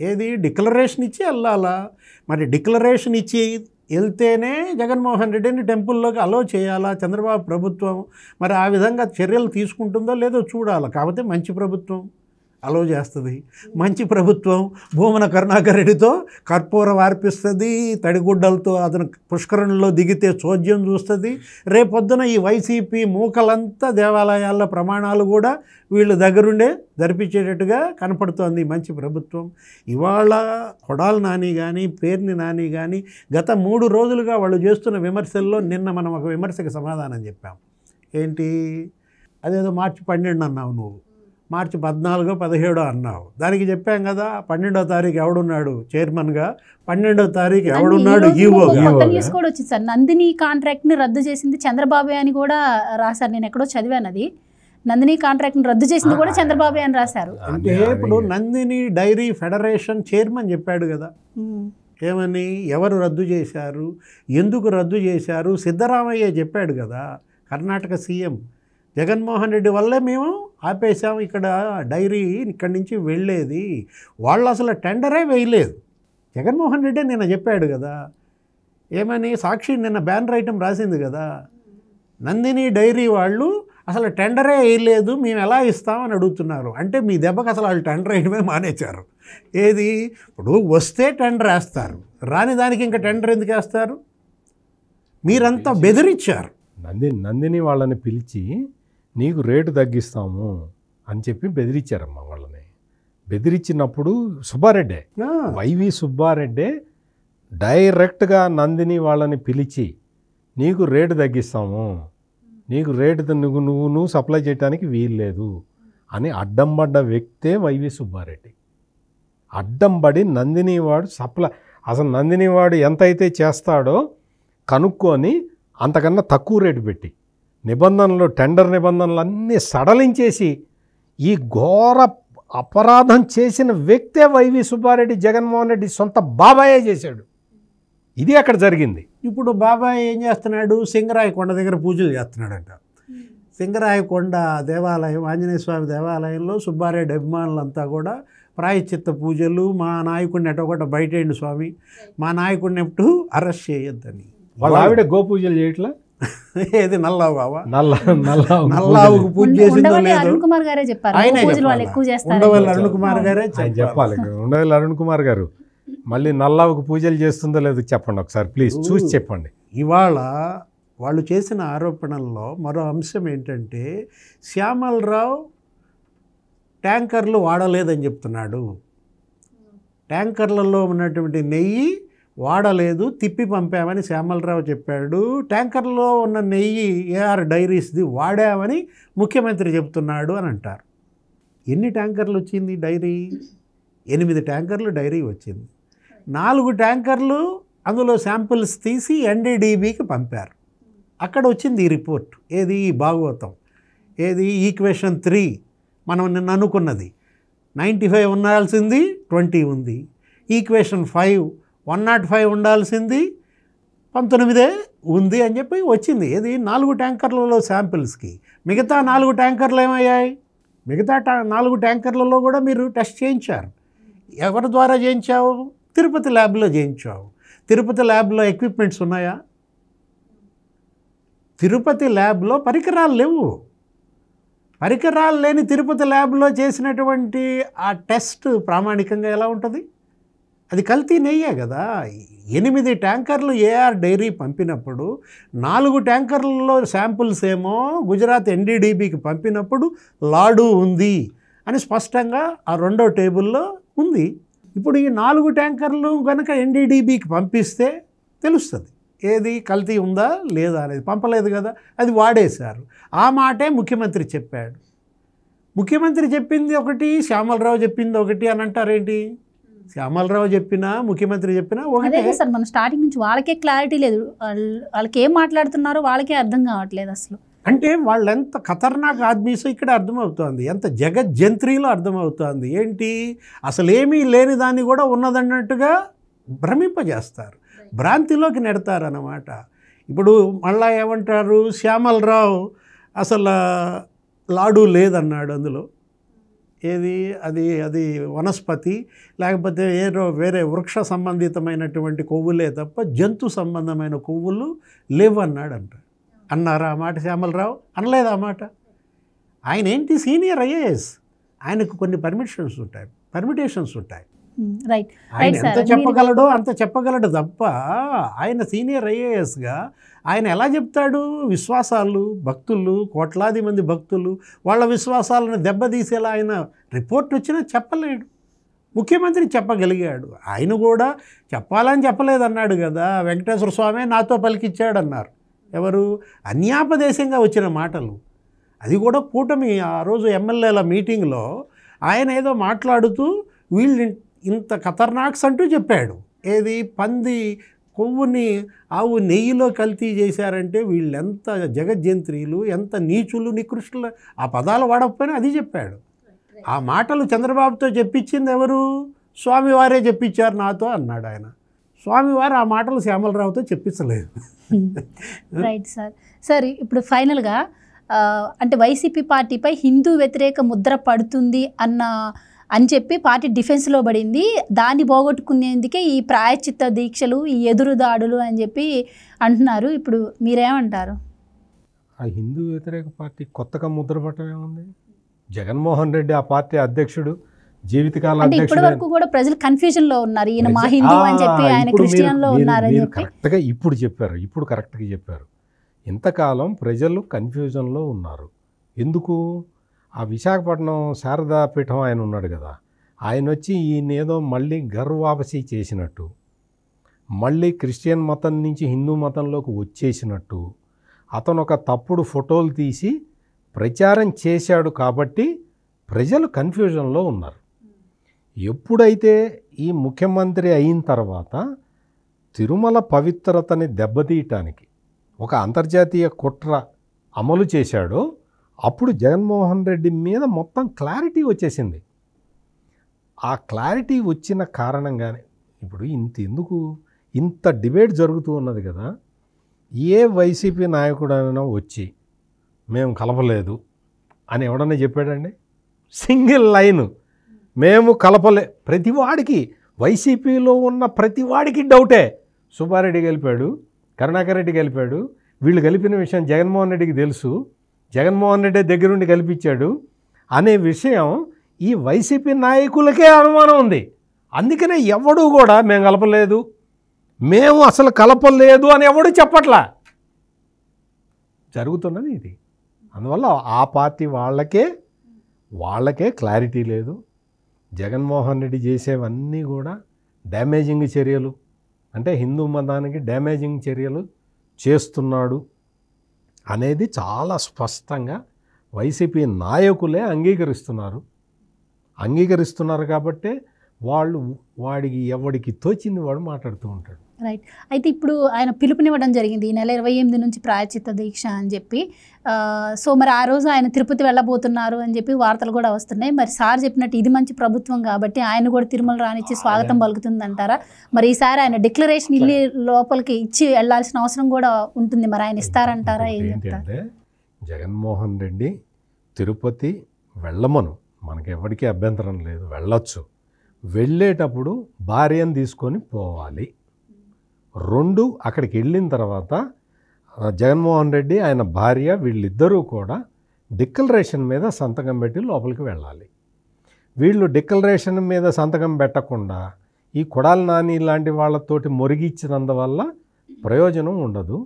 ఏది డిక్లరేషన్ ఇచ్చి వెళ్ళాలా. మరి డిక్లరేషన్ ఇచ్చి వెళ్తేనే జగన్మోహన్ రెడ్డిని టెంపుల్లోకి అలో చేయాలా చంద్రబాబు ప్రభుత్వం. మరి ఆ విధంగా చర్యలు తీసుకుంటుందో లేదో చూడాలి. కాకపోతే మంచి ప్రభుత్వం అలో చేస్తుంది. మంచి ప్రభుత్వం భూమన కరుణాకర్ రెడ్డితో కర్పూరం ఆర్పిస్తుంది, తడిగుడ్డలతో అతను పుష్కరంలో దిగితే చోద్యం చూస్తుంది. రేపొద్దున ఈ వైసీపీ మూకలంతా దేవాలయాల్లో ప్రమాణాలు కూడా వీళ్ళు దగ్గరుండే జరిపించేటట్టుగా కనపడుతోంది మంచి ప్రభుత్వం. ఇవాళ కొడాలి నాని కానీ పేర్ని నాని కానీ గత 3 రోజులుగా వాళ్ళు చేస్తున్న విమర్శల్లో నిన్న మనం ఒక విమర్శకు సమాధానం చెప్పాం. ఏంటి, అదేదో మార్చి 12 అన్నావు నువ్వు, మార్చి 14, 17 అన్నావు. దానికి చెప్పాం కదా 12వ తారీఖు ఎవడున్నాడు చైర్మన్గా, 12వ తారీఖు ఎవడున్నాడు ఈవోగా. కొత్త న్యూస్ కూడా వచ్చింది సార్, నందిని కాంట్రాక్ట్ని రద్దు చేసింది చంద్రబాబే అని కూడా రాశారు. నేను ఎక్కడో చదివాను అది. నందిని కాంట్రాక్ట్ని రద్దు చేసింది కూడా చంద్రబాబే అని రాశారు. అంటే ఇప్పుడు నందిని డైరీ ఫెడరేషన్ చైర్మన్ చెప్పాడు కదా, ఏమని, ఎవరు రద్దు చేశారు, ఎందుకు రద్దు చేశారు, సిద్ధరామయ్య చెప్పాడు కదా. కర్ణాటక సీఎం జగన్మోహన్ రెడ్డి వల్లే మేము ఆపేసాం ఇక్కడ డైరీ ఇక్కడి నుంచి వెళ్ళేది. వాళ్ళు అసలు టెండరే వేయలేదు. జగన్మోహన్ రెడ్డి నిన్న చెప్పాడు కదా, ఏమని, సాక్షి నిన్న బ్యానర్ ఐటమ్ రాసింది కదా, నందిని డైరీ వాళ్ళు అసలు టెండరే వేయలేదు, మేము ఎలా ఇస్తామని అడుగుతున్నారు. అంటే మీ దెబ్బకి అసలు వాళ్ళు టెండర్ వేయడమే మానేశారు. ఏది, ఇప్పుడు వస్తే టెండర్ వేస్తారు, రాని దానికి ఇంకా టెండర్ ఎందుకు వేస్తారు? మీరంతా బెదిరించారు. నందిని వాళ్ళని పిలిచి నీకు రేటు తగ్గిస్తాము అని చెప్పి బెదిరించారమ్మా వాళ్ళని. బెదిరించినప్పుడు సుబ్బారెడ్డే, వైవి సుబ్బారెడ్డే డైరెక్ట్గా నందిని వాళ్ళని పిలిచి నీకు రేటు తగ్గిస్తాము, నీకు రేటు నువ్వు సప్లై చేయడానికి వీల్లేదు అని అడ్డం పడ్డ వ్యక్తే వైవి సుబ్బారెడ్డి. అడ్డం పడి నందిని వాడు అసలు నందిని వాడు ఎంతైతే చేస్తాడో కనుక్కొని అంతకన్నా తక్కువ రేటు పెట్టి నిబంధనలు, టెండర్ నిబంధనలు అన్నీ సడలించేసి ఈ ఘోర అపరాధం చేసిన వ్యక్తే వైవి సుబ్బారెడ్డి, జగన్మోహన్ రెడ్డి సొంత బాబాయే చేశాడు. ఇది అక్కడ జరిగింది. ఇప్పుడు బాబాయ్ ఏం చేస్తున్నాడు, సింగరాయ కొండ దగ్గర పూజలు చేస్తున్నాడంట. సింగరాయ కొండ దేవాలయం, ఆంజనేయ స్వామి దేవాలయంలో సుబ్బారెడ్డి అభిమానులంతా కూడా ప్రాయశ్చిత్త పూజలు, మా నాయకుడిని ఎటొకట బయటేయండి స్వామి, మా నాయకుడిని ఎప్పుడు అరెస్ట్ చేయొద్దని. వాళ్ళ ఆవిడ గోపూజలు చేయట్లా, ఏది నల్లావు బావా, నల్లావుకు పూజ చేసిందో లేదు అరుణ్ కుమార్ గారే చెప్పారు. ఆయనే ఉండవల్లి అరుణ్ కుమార్ గారే చెప్పాలి. ఉండవల్లి అరుణ్ కుమార్ గారు మళ్ళీ నల్లావుకు పూజలు చేస్తుందో లేదో చెప్పండి ఒకసారి ప్లీజ్, చూసి చెప్పండి. ఇవాళ వాళ్ళు చేసిన ఆరోపణల్లో మరో అంశం ఏంటంటే శ్యామలరావు ట్యాంకర్లు వాడలేదని చెప్తున్నాడు. ట్యాంకర్లలో ఉన్నటువంటి నెయ్యి వాడలేదు, తిప్పి పంపామని శ్యామలరావు చెప్పాడు. ట్యాంకర్లో ఉన్న నెయ్యి ఏఆర్ డైరీస్ది వాడామని ముఖ్యమంత్రి చెప్తున్నాడు అని అంటారు. ఎన్ని ట్యాంకర్లు వచ్చింది డైరీ? 8 ట్యాంకర్లు డైరీ వచ్చింది. 4 ట్యాంకర్లు అందులో శాంపిల్స్ తీసి ఎన్డీడీబీకి పంపారు. అక్కడ వచ్చింది ఈ రిపోర్ట్. ఏది, ఈ భాగవతం, ఏది ఈక్వేషన్ 3 మనం నిన్న అనుకున్నది 95 ఉండాల్సింది 20 ఉంది. ఈక్వేషన్ 5 105 ఉండాల్సింది 19 ఉంది అని చెప్పి వచ్చింది. ఏది, 4 ట్యాంకర్లలో శాంపిల్స్కి. మిగతా 4 ట్యాంకర్లు ఏమయ్యాయి? మిగతా 4 ట్యాంకర్లలో కూడా మీరు టెస్ట్ చేయించారు. ఎవరి ద్వారా చేయించావు? తిరుపతి ల్యాబ్లో చేయించావు. తిరుపతి ల్యాబ్లో ఎక్విప్మెంట్స్ ఉన్నాయా? తిరుపతి ల్యాబ్లో పరికరాలు లేవు. పరికరాలు లేని తిరుపతి ల్యాబ్లో చేసినటువంటి ఆ టెస్ట్ ప్రామాణికంగా ఎలా ఉంటుంది? అది కల్తీ నెయ్యే కదా. 8 ట్యాంకర్లు ఏఆర్ డైరీ పంపినప్పుడు 4 ట్యాంకర్లలో శాంపుల్స్ ఏమో గుజరాత్ ఎన్డీడీబీకి పంపినప్పుడు లాడు ఉంది అని స్పష్టంగా ఆ 2వ టేబుల్లో ఉంది. ఇప్పుడు ఈ 4 ట్యాంకర్లు కనుక ఎన్డీడీబీకి పంపిస్తే తెలుస్తుంది ఏది కల్తీ ఉందా లేదా అనేది. పంపలేదు కదా, అది వాడేశారు. ఆ మాటే ముఖ్యమంత్రి చెప్పాడు. ముఖ్యమంత్రి చెప్పింది ఒకటి, శ్యామలరావు చెప్పింది ఒకటి అని అంటారేంటి? శ్యామలరావు చెప్పినా ముఖ్యమంత్రి చెప్పినా ఒకటే అదే సార్. మనం స్టార్టింగ్ నుంచి వాళ్ళకే క్లారిటీ లేదు, వాళ్ళకి ఏం మాట్లాడుతున్నారో వాళ్ళకే అర్థం కావట్లేదు అసలు. అంటే వాళ్ళు ఎంత ఖతర్నాక్ ఆద్మీసో ఇక్కడ అర్థమవుతోంది, ఎంత జగజ్జంత్రీలో అర్థమవుతోంది. ఏంటి, అసలు ఏమీ లేని దాన్ని కూడా ఉన్నదన్నట్టుగా భ్రమింపజేస్తారు, భ్రాంతిలోకి నెడతారన్నమాట. ఇప్పుడు మళ్ళా ఏమంటారు, శ్యామలరావు అసలు లాడు లేదన్నాడు అందులో. ఏది అది అది వనస్పతి లేకపోతే వేరే వృక్ష సంబంధితమైనటువంటి కొవ్వులే తప్ప జంతు సంబంధమైన కొవ్వులు లేవన్నాడంట. అన్నారా ఆ మాట శ్యామలరావు? అనలేదు ఆ మాట. ఆయన ఏంటి, సీనియర్ ఐఏఎస్, ఆయనకు కొన్ని పర్మిటేషన్స్ ఉంటాయి. రైట్. ఆయన ఎంత చెప్పగలడో అంత చెప్పగలడు తప్ప ఆయన సీనియర్ ఐఏఎస్గా ఆయన ఎలా చెప్తాడు? విశ్వాసాలు, భక్తులు, కోట్లాది మంది భక్తులు, వాళ్ళ విశ్వాసాలను దెబ్బతీసేలా ఆయన రిపోర్ట్ వచ్చినా చెప్పలేడు. ముఖ్యమంత్రి చెప్పగలిగాడు, ఆయన కూడా చెప్పాలని చెప్పలేదన్నాడు కదా. వెంకటేశ్వర స్వామి నాతో పలికిచ్చాడన్నారు. ఎవరు? అన్యాపదేశంగా వచ్చిన మాటలు. అది కూడా కూటమి ఆ రోజు ఎమ్మెల్యేల మీటింగ్లో ఆయన ఏదో మాట్లాడుతూ వీళ్ళు ఇంత ఖతర్నాక్స్ అంటూ చెప్పాడు. ఏది, పంది కొవ్వుని ఆవు నెయ్యిలో కల్తీ చేశారంటే వీళ్ళెంత జగజ్జంత్రీలు, ఎంత నీచులు, నికృష్టులు. ఆ పదాలు వాడకపోయినా అది చెప్పాడు. ఆ మాటలు చంద్రబాబుతో చెప్పించింది ఎవరు? స్వామివారే చెప్పించారు నాతో అన్నాడు ఆయన. స్వామివారు ఆ మాటలు శ్యామలరావుతో చెప్పించలేదు. Right sir. సార్ ఇప్పుడు ఫైనల్గా అంటే వైసీపీ పార్టీపై హిందూ వ్యతిరేక ముద్ర పడుతుంది అని చెప్పి పార్టీ డిఫెన్స్లో పడింది. దాన్ని పోగొట్టుకునేందుకే ఈ ప్రాయశ్చిత్త దీక్షలు, ఈ ఎదురు దాడులు అని చెప్పి అంటున్నారు. ఇప్పుడు మీరేమంటారు? ఆ హిందూ వ్యతిరేక పార్టీ కొత్తగా ముద్ర పట్టడం ఏముంది? జగన్మోహన్ రెడ్డి ఆ పార్టీ అధ్యక్షుడు, జీవితకాల అంటే ఇప్పటి అధ్యక్షుడు. వరకు కూడా ప్రజలు కన్ఫ్యూజన్లో ఉన్నారు. ఈయన మా హిందూ అని చెప్పి, ఆయన క్రిస్టియన్లో ఉన్నారని చెప్పి. కరెక్ట్గా ఇప్పుడు చెప్పారు, ఇప్పుడు కరెక్ట్గా చెప్పారు. ఇంతకాలం ప్రజలు కన్ఫ్యూజన్లో ఉన్నారు. ఎందుకు? ఆ విశాఖపట్నం శారదా పీఠం ఆయన ఉన్నాడు కదా, ఆయన వచ్చి ఈయనేదో మళ్ళీ గర్వాపసి చేసినట్టు, మళ్ళీ క్రిస్టియన్ మతం నుంచి హిందూ మతంలోకి వచ్చేసినట్టు, అతను ఒక తప్పుడు ఫోటోలు తీసి ప్రచారం చేశాడు. కాబట్టి ప్రజలు కన్ఫ్యూజన్లో ఉన్నారు. ఎప్పుడైతే ఈ ముఖ్యమంత్రి అయిన తర్వాత తిరుమల పవిత్రతని దెబ్బతీయటానికి ఒక అంతర్జాతీయ కుట్ర అమలు చేశాడో అప్పుడు జగన్మోహన్ రెడ్డి మీద మొత్తం క్లారిటీ వచ్చేసింది. ఆ క్లారిటీ వచ్చిన కారణంగానే ఇప్పుడు ఇంత డిబేట్ జరుగుతూ ఉన్నది కదా. ఏ వైసీపీ నాయకుడైనా వచ్చి మేము కలపలేదు అని ఎవడన్నా చెప్పాడండి? సింగిల్ లైను, మేము ప్రతివాడికి, వైసీపీలో ఉన్న ప్రతివాడికి డౌటే. సుబ్బారెడ్డి గెలిపాడు, కరుణాకర్ రెడ్డి గెలిపాడు, వీళ్ళు గెలిపిన విషయం జగన్మోహన్ రెడ్డికి తెలుసు, జగన్మోహన్ రెడ్డి దగ్గరుండి గెలిపించాడు అనే విషయం ఈ వైసీపీ నాయకులకే అనుమానం ఉంది. అందుకనే ఎవడు కూడా మేము కలపలేదు, మేము అసలు కలపలేదు అని ఎవడు చెప్పట్లా. జరుగుతున్నది ఇది. అందువల్ల ఆ పార్టీ వాళ్ళకే క్లారిటీ లేదు. జగన్మోహన్ రెడ్డి చేసేవన్నీ కూడా డ్యామేజింగ్ చర్యలు, అంటే హిందూ మతానికి డ్యామేజింగ్ చర్యలు చేస్తున్నాడు అనేది చాలా స్పష్టంగా వైసీపీ నాయకులే అంగీకరిస్తున్నారు. కాబట్టే వాడికి ఎవడికి తోచింది వాడు మాట్లాడుతూ ఉంటాడు. రైట్. అయితే ఇప్పుడు ఆయన పిలుపునివ్వడం జరిగింది ఈ నెల 28 నుంచి ప్రాయశ్చిత్త దీక్ష అని చెప్పి. సో మరి ఆ రోజు ఆయన తిరుపతి వెళ్ళబోతున్నారు అని చెప్పి వార్తలు కూడా వస్తున్నాయి. మరి సార్ చెప్పినట్టు ఇది మంచి ప్రభుత్వం కాబట్టి ఆయన కూడా తిరుమల రానిచ్చి స్వాగతం పలుకుతుందంటారా? మరి ఈసారి ఆయన డిక్లరేషన్ ఇల్లు లోపలికి ఇచ్చి వెళ్లాల్సిన అవసరం కూడా ఉంటుంది. మరి ఆయన ఇస్తారంటారా? ఏంటంటే జగన్మోహన్ రెడ్డి తిరుపతి వెళ్ళమను, మనకి ఎవరికీ అభ్యంతరం లేదు, వెళ్ళొచ్చు. వెళ్ళేటప్పుడు భార్యను తీసుకొని పోవాలి. 2 అక్కడికి వెళ్ళిన తర్వాత జగన్మోహన్ రెడ్డి ఆయన భార్య వీళ్ళిద్దరూ కూడా డిక్లరేషన్ మీద సంతకం పెట్టి లోపలికి వెళ్ళాలి. వీళ్ళు డిక్లరేషన్ మీద సంతకం పెట్టకుండా ఈ కొడాలి నాని లాంటి వాళ్ళతోటి మొరిగిచ్చినందువల్ల ప్రయోజనం ఉండదు.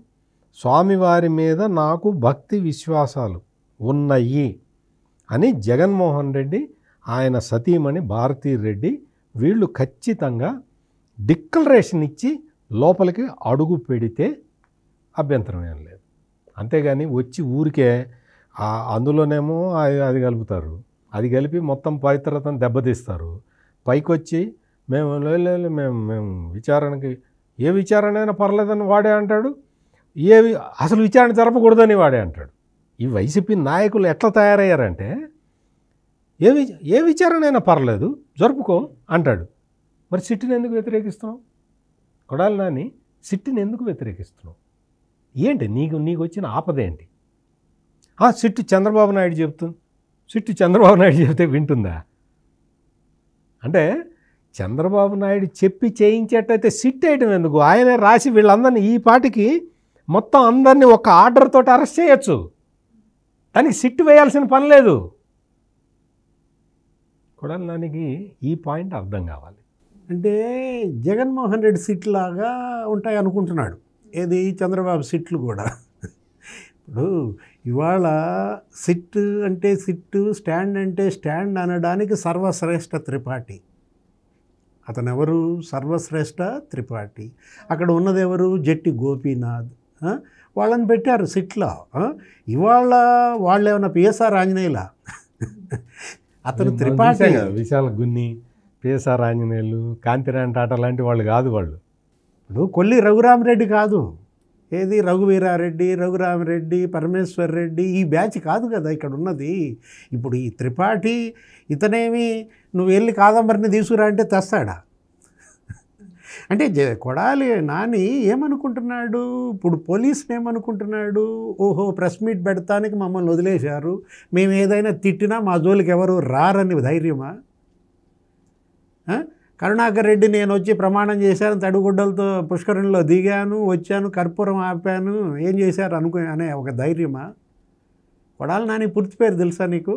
స్వామివారి మీద నాకు భక్తి విశ్వాసాలు ఉన్నాయి అని జగన్మోహన్ రెడ్డి, ఆయన సతీమణి భారతీ రెడ్డి వీళ్ళు ఖచ్చితంగా డిక్లరేషన్ ఇచ్చి లోపలికి అడుగు పెడితే అభ్యంతరం ఏం లేదు. అంతేగాని వచ్చి ఊరికే అందులోనేమో అది కలుపుతారు, అది కలిపి మొత్తం పవిత్రతను దెబ్బతీస్తారు. పైకి వచ్చి మేము విచారణకి, ఏ విచారణ అయినా పర్లేదని వాడే అంటాడు, అసలు విచారణ జరపకూడదని వాడే అంటాడు. ఈ వైసీపీ నాయకులు ఎట్లా తయారయ్యారంటే ఏ విచారణ అయినా పర్లేదు జరుపుకో అంటాడు. మరి సిట్టుని ఎందుకు వ్యతిరేకిస్తున్నావు? కొడాలి నాని సిట్టుని ఎందుకు వ్యతిరేకిస్తున్నావు? ఏంటి నీకు వచ్చిన ఆపద ఏంటి? సిట్టు చంద్రబాబు నాయుడు చెప్తుంది. సిట్టు చంద్రబాబు నాయుడు చెప్తే వింటుందా? అంటే చంద్రబాబు నాయుడు చెప్పి చేయించేటైతే సిట్ వేయటం ఎందుకు? ఆయనే రాసి వీళ్ళందరినీ ఈ పాటికి మొత్తం అందరినీ ఒక ఆర్డర్ తోటి అరెస్ట్ చేయొచ్చు. దానికి సిట్ వేయాల్సిన పని లేదు. కొడాలి నానికి ఈ పాయింట్ అర్థం కావాలి. అంటే జగన్మోహన్ రెడ్డి సిట్ లాగా ఉంటాయి అనుకుంటున్నాడు. ఏది చంద్రబాబు సిట్లు కూడా. ఇప్పుడు ఇవాళ సిట్ అంటే సిట్టు, స్టాండ్ అంటే స్టాండ్ అనడానికి సర్వశ్రేష్ఠ త్రిపాఠి. అతను ఎవరు? సర్వశ్రేష్ఠ త్రిపాఠి. అక్కడ ఉన్నది ఎవరు? జట్టి గోపీనాథ్. వాళ్ళని పెట్టారు సిట్లో. ఇవాళ వాళ్ళు ఏమన్నా పిఎస్ఆర్ ఆంజనేయులా? అతను త్రిపాఠి. విశాల గున్ని, పిఎస్ఆర్ ఆంజనేయులు, కాంతిరాణి టాటా లాంటి వాళ్ళు కాదు. వాళ్ళు ఇప్పుడు కొల్లి రఘురామరెడ్డి కాదు. ఏది రఘువీరారెడ్డి, రఘురామరెడ్డి, పరమేశ్వర్ రెడ్డి, ఈ బ్యాచ్ కాదు కదా ఇక్కడ ఉన్నది. ఇప్పుడు ఈ త్రిపాఠి ఇతనేమి నువ్వు వెళ్ళి కాదంబరిని తీసుకురా అంటే తెస్తాడా? అంటే కొడాలి నాని ఏమనుకుంటున్నాడు? ఇప్పుడు పోలీసుని ఏమనుకుంటున్నాడు? ఓహో, ప్రెస్ మీట్ పెడతానికి మమ్మల్ని వదిలేశారు, మేము ఏదైనా తిట్టినా మా జోలికి ఎవరు రారని ధైర్యమా? కరుణాకర్ రెడ్డి నేను వచ్చి ప్రమాణం చేశాను, తడిగుడ్డలతో పుష్కరంలో దిగాను, వచ్చాను, కర్పూరం ఆపాను, ఏం చేశారు అనే ఒక ధైర్యమా? కొడాలి నాని పూర్తి పేరు తెలుసా నీకు?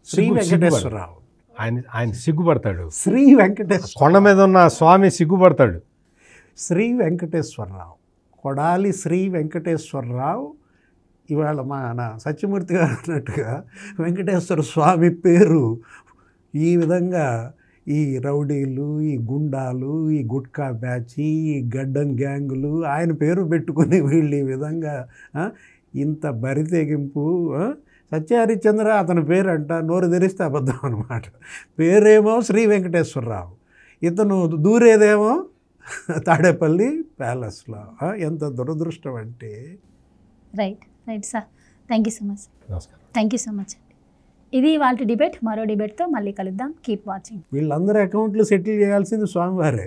శ్రీ వెంకటేశ్వరరావు. ఆయన సిగ్గుపడతాడు. శ్రీ వెంకటేశ్వర కొండ మీద ఉన్న స్వామి సిగ్గుపడతాడు. శ్రీ వెంకటేశ్వరరావు, కొడాలి శ్రీ వెంకటేశ్వరరావు. ఇవాళ మన సత్యమూర్తి గారు అన్నట్టుగా వెంకటేశ్వర స్వామి పేరు ఈ విధంగా ఈ రౌడీలు, ఈ గుండాలు, ఈ గుట్కా బ్యాచ్, ఈ గడ్డం గ్యాంగులు ఆయన పేరు పెట్టుకుని వీళ్ళు ఈ విధంగా ఇంత బరితెగింపు. సత్యహరిశ్చంద్ర అతని పేరు అంట, నోరు తెరిస్తే అబద్ధం అనమాట. పేరేమో శ్రీ వెంకటేశ్వరరావు, ఇతను దూరేదేమో తాడేపల్లి ప్యాలెస్లో. ఎంత దురదృష్టం అంటే. Right sir, thank you so much. నమస్కారం. Thank you so much. ఇది వాళ్ళ డిబేట్. మరో డిబేట్తో మళ్ళీ కలుద్దాం. Keep watching. వీళ్ళందరి అకౌంట్లు సెటిల్ చేయాల్సింది స్వామివారే.